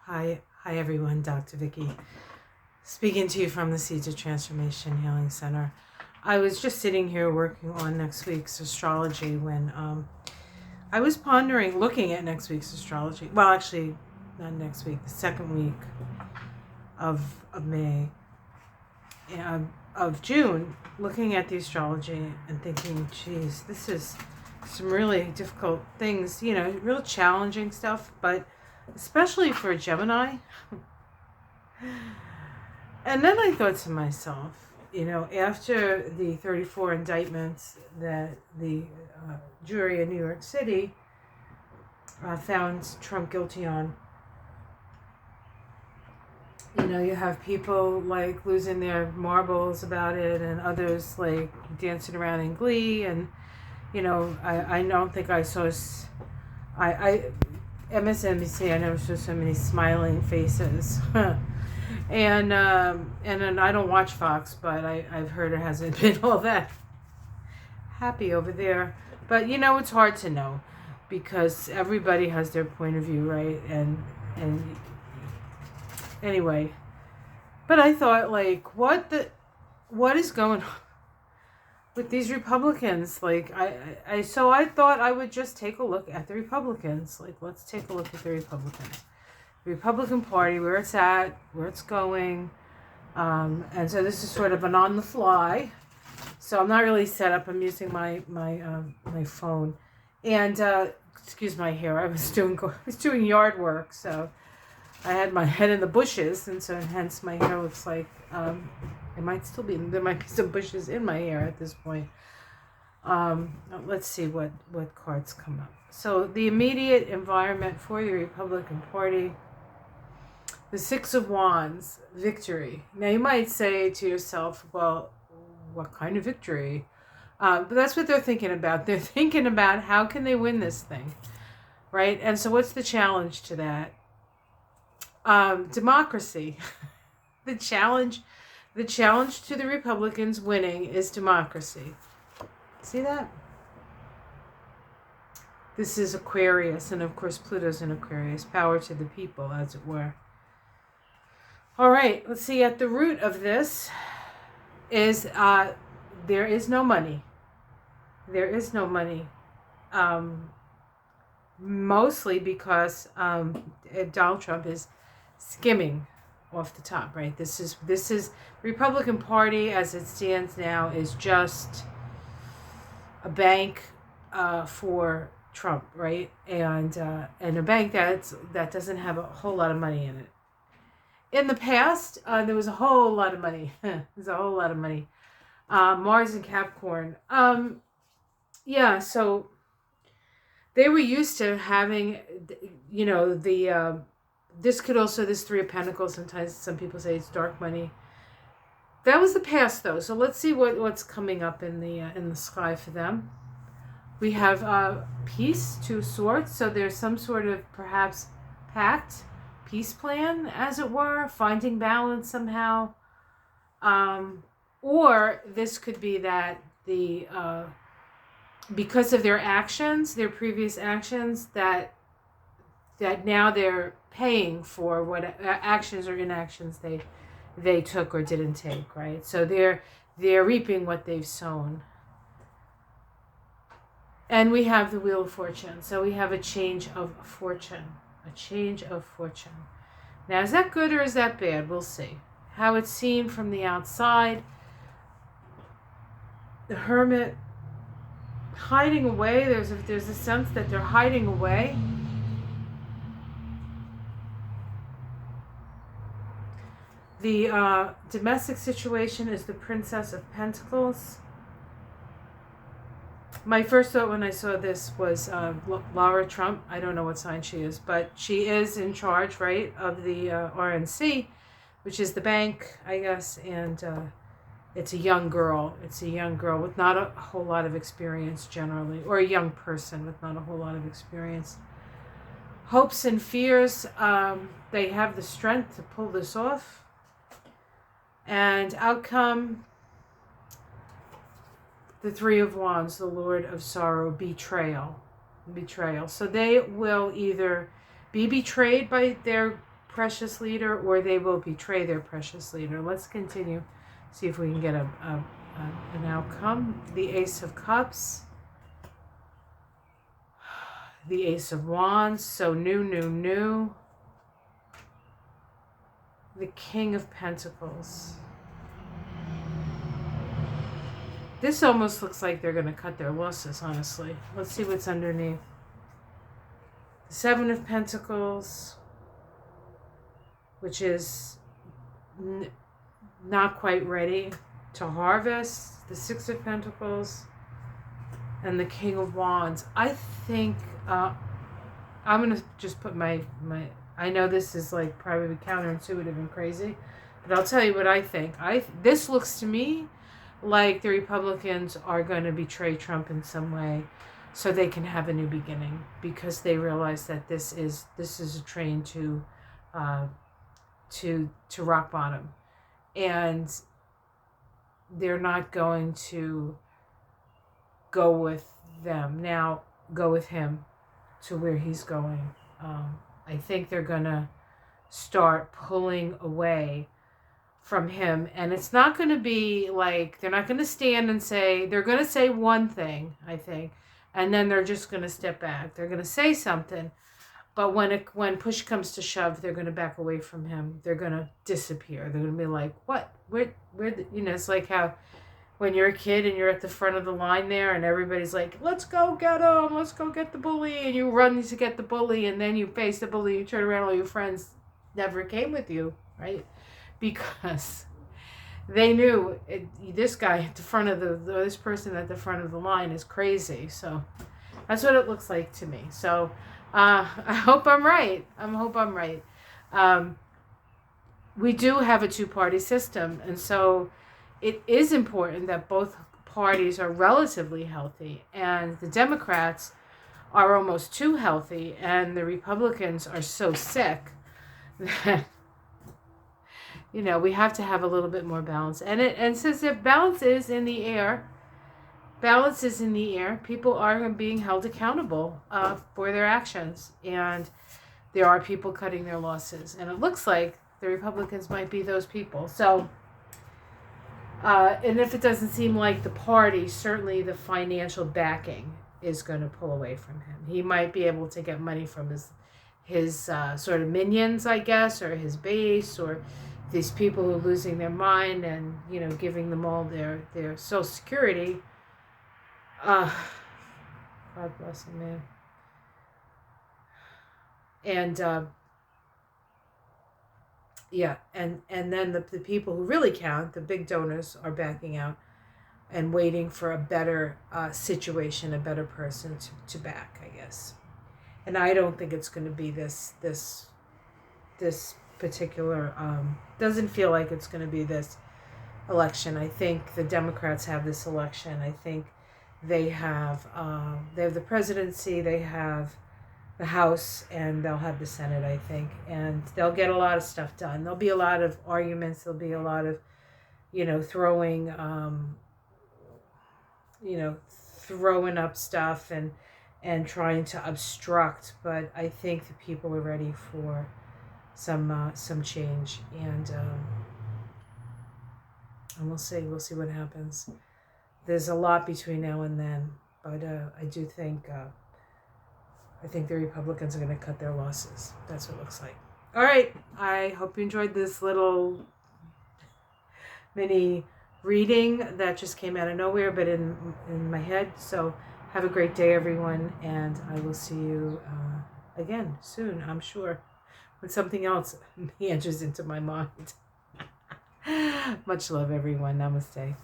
Hi everyone, Dr. Vicky speaking to you from the Seeds of Transformation Healing Center. I was just sitting here working on next week's astrology when I was pondering looking at next week's astrology. Well, actually, not next week, the second week of May, of June, looking at the astrology and thinking, geez, this is some really difficult things, real challenging stuff, but especially for Gemini. And then I thought to myself, after the 34 indictments that the jury in New York City found Trump guilty on, you have people like losing their marbles about it and others like dancing around in glee. And, I don't think I saw, MSNBC, I never saw so many smiling faces. And then I don't watch Fox, but I've heard it hasn't been all that happy over there. But, it's hard to know because everybody has their point of view, right? And anyway, but I thought, like, what is going on with these Republicans? Like, so I thought I would just take a look at the Republicans. Like, let's take a look at the Republicans. The Republican Party, where it's at, where it's going. And so this is sort of an on the fly. So I'm not really set up. I'm using my phone. And excuse my hair. I was doing yard work, so I had my head in the bushes, and so hence my hair looks like there might be some bushes in my hair at this point. Let's see what cards come up. So the immediate environment for the Republican Party, the Six of Wands, victory. Now you might say to yourself, well, what kind of victory? But that's what they're thinking about. They're thinking about how can they win this thing, right? And so what's the challenge to that? Democracy. The challenge to the Republicans winning is democracy. See that? This is Aquarius, and of course Pluto's in Aquarius. Power to the people, as it were. All right, let's see. At the root of this is there is no money. There is no money. Mostly because Donald Trump is skimming off the top, right? This is Republican Party as it stands now is just a bank for Trump, right? And a bank that doesn't have a whole lot of money in it. In the past, there was a whole lot of money. There's a whole lot of money. Mars and Capricorn. So they were used to having, this Three of Pentacles, sometimes some people say it's dark money. That was the past, though. So let's see what's coming up in the sky for them. We have peace, Two of Swords. So there's some sort of perhaps pact, peace plan, as it were, finding balance somehow. Or this could be that because of their actions, their previous actions, that now they're paying for what actions or inactions they took or didn't take, right? So they're reaping what they've sown. And we have the Wheel of Fortune. So we have a change of fortune. A change of fortune. Now, is that good or is that bad? We'll see. How it's seen from the outside. The Hermit hiding away. There's a sense that they're hiding away. The domestic situation is the Princess of Pentacles. My first thought when I saw this was Laura Trump. I don't know what sign she is, but she is in charge, right, of the RNC, which is the bank, I guess, and it's a young girl. It's a young girl with not a whole lot of experience generally, or a young person with not a whole lot of experience. Hopes and fears, they have the strength to pull this off. And outcome, the Three of Wands, the Lord of Sorrow, betrayal. So they will either be betrayed by their precious leader, or they will betray their precious leader. Let's continue. See if we can get an outcome. The Ace of Cups. The Ace of Wands. So new. The King of Pentacles. This almost looks like they're going to cut their losses, honestly. Let's see what's underneath. The Seven of Pentacles, which is not quite ready to harvest. The Six of Pentacles and the King of Wands. I think I'm going to just put my I know this is like probably counterintuitive and crazy, but I'll tell you what I think. This looks to me like the Republicans are going to betray Trump in some way so they can have a new beginning, because they realize that this is a train to rock bottom, and they're not going to go with them now, go with him to where he's going. I think they're going to start pulling away from him, and it's not going to be like, they're not going to stand and say, they're going to say one thing, I think, and then they're just going to step back. They're going to say something, but when push comes to shove, they're going to back away from him. They're going to disappear. They're going to be like, what? Where, it's like how when you're a kid and you're at the front of the line there and everybody's like, let's go get him, let's go get the bully, and you run to get the bully, and then you face the bully, you turn around, all your friends never came with you, right? Because they knew this guy at the front of this person at the front of the line is crazy. So that's what it looks like to me. So I hope I'm right. We do have a two-party system, and so it is important that both parties are relatively healthy, and the Democrats are almost too healthy, and the Republicans are so sick that we have to have a little bit more balance. And since if balance is in the air, people are being held accountable for their actions, and there are people cutting their losses, and it looks like the Republicans might be those people. So and if it doesn't seem like the party, certainly the financial backing is going to pull away from him. He might be able to get money from his sort of minions, I guess, or his base, or these people who are losing their mind and, giving them all their Social Security. God bless him, man. And yeah, and then the people who really count, the big donors, are backing out and waiting for a better situation, a better person to back, I guess. And I don't think it's going to be this particular, doesn't feel like it's going to be this election. I think the Democrats have this election. I think they have the presidency, they have the House, and they'll have the Senate, I think, and they'll get a lot of stuff done. There'll be a lot of arguments. There'll be a lot of, throwing up stuff and trying to obstruct. But I think the people are ready for some change, and we'll see what happens. There's a lot between now and then, but I do think. I think the Republicans are going to cut their losses. That's what it looks like. All right. I hope you enjoyed this little mini reading that just came out of nowhere, but in my head. So have a great day, everyone. And I will see you again soon, I'm sure, when something else enters into my mind. Much love, everyone. Namaste.